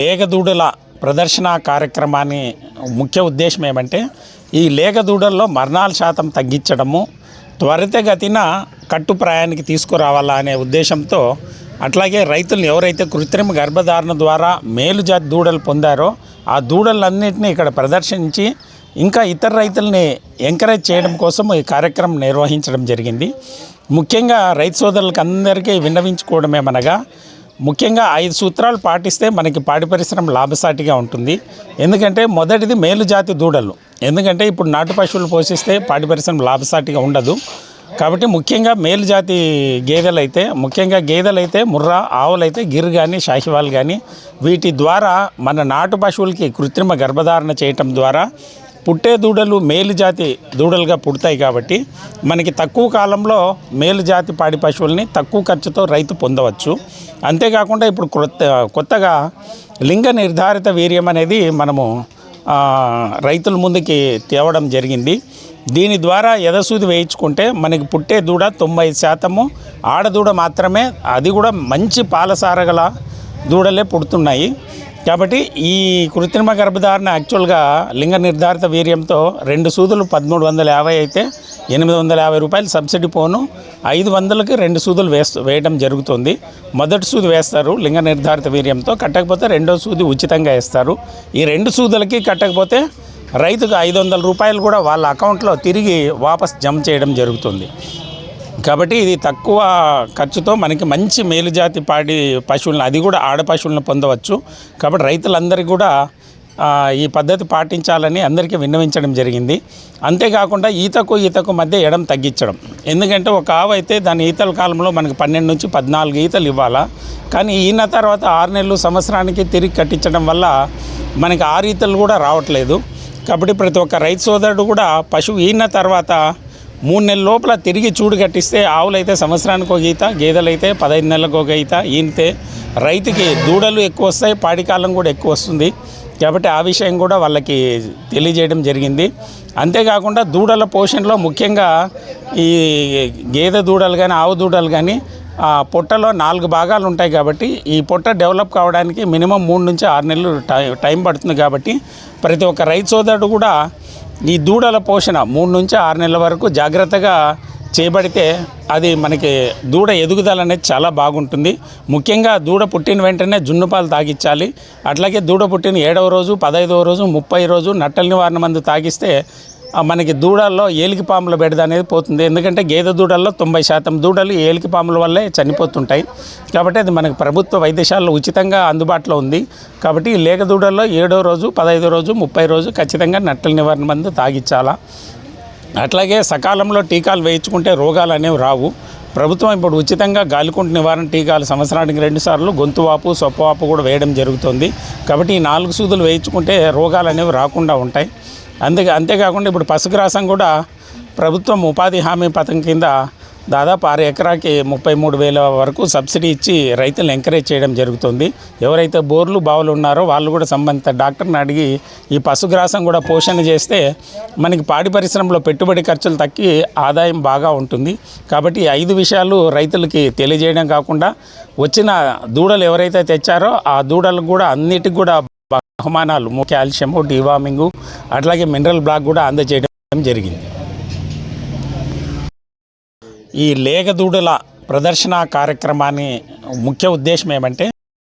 లేగదూడల ప్రదర్శన కార్యక్రమాన్ని ముఖ్య ఉద్దేశం ఏమంటే ఈ లేగదూడల్లో మరణాల శాతం తగ్గించడము, త్వరితగతిన కట్టు ప్రాయానికి తీసుకురావాలా అనే ఉద్దేశంతో, అట్లాగే రైతులను ఎవరైతే కృత్రిమ గర్భధారణ ద్వారా మేలుజాతి దూడలు పొందారో ఆ దూడలన్నింటినీ ఇక్కడ ప్రదర్శించి ఇంకా ఇతర రైతుల్ని ఎంకరేజ్ చేయడం కోసం ఈ కార్యక్రమం నిర్వహించడం జరిగింది. ముఖ్యంగా రైతు సోదరులకు అందరికీ విన్నవించుకోవడమేమనగా, ముఖ్యంగా 5 సూత్రాలు పాటిస్తే మనకి పాడి పరిశ్రమ లాభసాటిగా ఉంటుంది. ఎందుకంటే మొదటిది మేలుజాతి దూడలు. ఎందుకంటే ఇప్పుడు నాటు పశువులు పోషిస్తే పాడి పరిశ్రమ లాభసాటిగా ఉండదు. కాబట్టి ముఖ్యంగా మేలుజాతి గేదెలైతే ముర్రా, ఆవులైతే గిర్ కానీ షాహివాల్ కానీ, వీటి ద్వారా మన నాటు పశువులకి కృత్రిమ గర్భధారణ చేయటం ద్వారా పుట్టే దూడలు మేలుజాతి దూడలుగా పుడతాయి. కాబట్టి మనకి తక్కువ కాలంలో మేలుజాతి పాడి పశువుల్ని తక్కువ ఖర్చుతో రైతు పొందవచ్చు. అంతేకాకుండా ఇప్పుడు కొత్తగా లింగ నిర్ధారిత వీర్యం అనేది మనము రైతుల ముందుకి తేవడం జరిగింది. దీని ద్వారా ఎదసూది వేయించుకుంటే మనకి పుట్టే దూడ 90% ఆడదూడ మాత్రమే, అది కూడా మంచి పాలసారగల దూడలే పుడుతున్నాయి. కాబట్టి ఈ కృత్రిమ గర్భధారణ యాక్చువల్గా లింగ నిర్ధారిత వీర్యంతో 2 సూదులు 1350 అయితే 850 రూపాయలు సబ్సిడీ పోను 500కి 2 సూదులు వేయడం జరుగుతుంది. మొదటి సూది వేస్తారు లింగ నిర్ధారిత వీర్యంతో, కట్టకపోతే రెండో సూది ఉచితంగా వేస్తారు. ఈ 2 సూదులకి కట్టకపోతే రైతుకు 500 రూపాయలు కూడా వాళ్ళ అకౌంట్లో తిరిగి వాపస్ జమ చేయడం జరుగుతుంది. కాబట్టి ఇది తక్కువ ఖర్చుతో మనకి మంచి మేలుజాతి పాడి పశువులను, అది కూడా ఆడ పశువులను పొందవచ్చు. కాబట్టి రైతులందరికీ కూడా ఈ పద్ధతి పాటించాలని అందరికీ విన్నవించడం జరిగింది. అంతేకాకుండా ఈతకు మధ్య ఎడం తగ్గించడం. ఎందుకంటే ఒక ఆవు అయితే దాని ఈతల కాలంలో మనకి 12 నుంచి 14 ఈతలు ఇవ్వాలా. కానీ ఈన తర్వాత 6 నెలలు సంవత్సరానికి తిరిగి కట్టించడం వల్ల మనకి 6 ఈతలు కూడా రావట్లేదు. కాబట్టి ప్రతి ఒక్క రైతు సోదరుడు కూడా పశువు ఈన తర్వాత 3 నెలల లోపల తిరిగి చూడు కట్టిస్తే, ఆవులైతే సంవత్సరానికి ఒక ఈత, గేదెలైతే 15 నెలలకు ఒక ఈత ఈనితే రైతుకి దూడలు ఎక్కువ వస్తాయి, పాడి కాలం కూడా ఎక్కువ వస్తుంది. కాబట్టి ఆ విషయం కూడా వాళ్ళకి తెలియజేయడం జరిగింది. అంతేకాకుండా దూడల పోషణలో ముఖ్యంగా ఈ గేదె దూడలు కానీ ఆవు దూడలు కానీ పొట్టలో 4 భాగాలు ఉంటాయి. కాబట్టి ఈ పొట్ట డెవలప్ కావడానికి మినిమం 3 నుంచి 6 నెలలు టైం పడుతుంది. కాబట్టి ప్రతి ఒక్క రైతు సోదరుడు కూడా ఈ దూడల పోషణ 3 నుంచి 6 నెలల వరకు జాగ్రత్తగా చేయబడితే అది మనకి దూడ ఎదుగుదల అనేది చాలా బాగుంటుంది. ముఖ్యంగా దూడ పుట్టిన వెంటనే జున్ను పాలు తాగించాలి. అట్లాగే దూడ పుట్టిన 7వ రోజు, 15వ రోజు, 30వ రోజు నట్టల నివారణ మందు తాగిస్తే మనకి దూడల్లో ఏలికిపాముల బెడద అనేది పోతుంది. ఎందుకంటే గేదె దూడల్లో 90% దూడలు ఏలికిపాముల వల్లే చనిపోతుంటాయి. కాబట్టి అది మనకి ప్రభుత్వ వైద్యశాలలో ఉచితంగా అందుబాటులో ఉంది. కాబట్టి లేగ దూడల్లో 7వ రోజు, 15వ రోజు, 30వ రోజు ఖచ్చితంగా నట్టల నివారణ మందు తాగించాలా. అట్లాగే సకాలంలో టీకాలు వేయించుకుంటే రోగాలు అనేవి రావు. ప్రభుత్వం ఇప్పుడు ఉచితంగా గాలికుంటు నివారణ టీకాలు సంవత్సరానికి 2 సార్లు గొంతువాపు, సొప్పవాపు కూడా వేయడం జరుగుతుంది. కాబట్టి ఈ 4 సూదులు వేయించుకుంటే రోగాలు అనేవి రాకుండా ఉంటాయి. అంతేకాకుండా ఇప్పుడు పశుగ్రాసం కూడా ప్రభుత్వం ఉపాధి హామీ పథకం కింద దాదాపు 6 ఎకరాకి 33,000 వరకు సబ్సిడీ ఇచ్చి రైతులను ఎంకరేజ్ చేయడం జరుగుతుంది. ఎవరైతే బోర్లు బావులు ఉన్నారో వాళ్ళు కూడా సంబంధిత డాక్టర్ని అడిగి ఈ పశుగ్రాసం కూడా పోషణ చేస్తే మనకి పాడి పరిశ్రమలో పెట్టుబడి ఖర్చులు తగ్గి ఆదాయం బాగా ఉంటుంది. కాబట్టి 5 విషయాలు రైతులకి తెలియజేయడం కాకుండా, వచ్చిన దూడలు ఎవరైతే తెచ్చారో ఆ దూడలకు కూడా అన్నిటికి కూడా బహుమానాలు, కాల్షియము, డివార్మింగు, అట్లాగే మినరల్ బ్లాక్ కూడా అందజేయడం జరిగింది. ఈ లేగదూడల ప్రదర్శన కార్యక్రమాన్ని ముఖ్య ఉద్దేశం ఏమంటే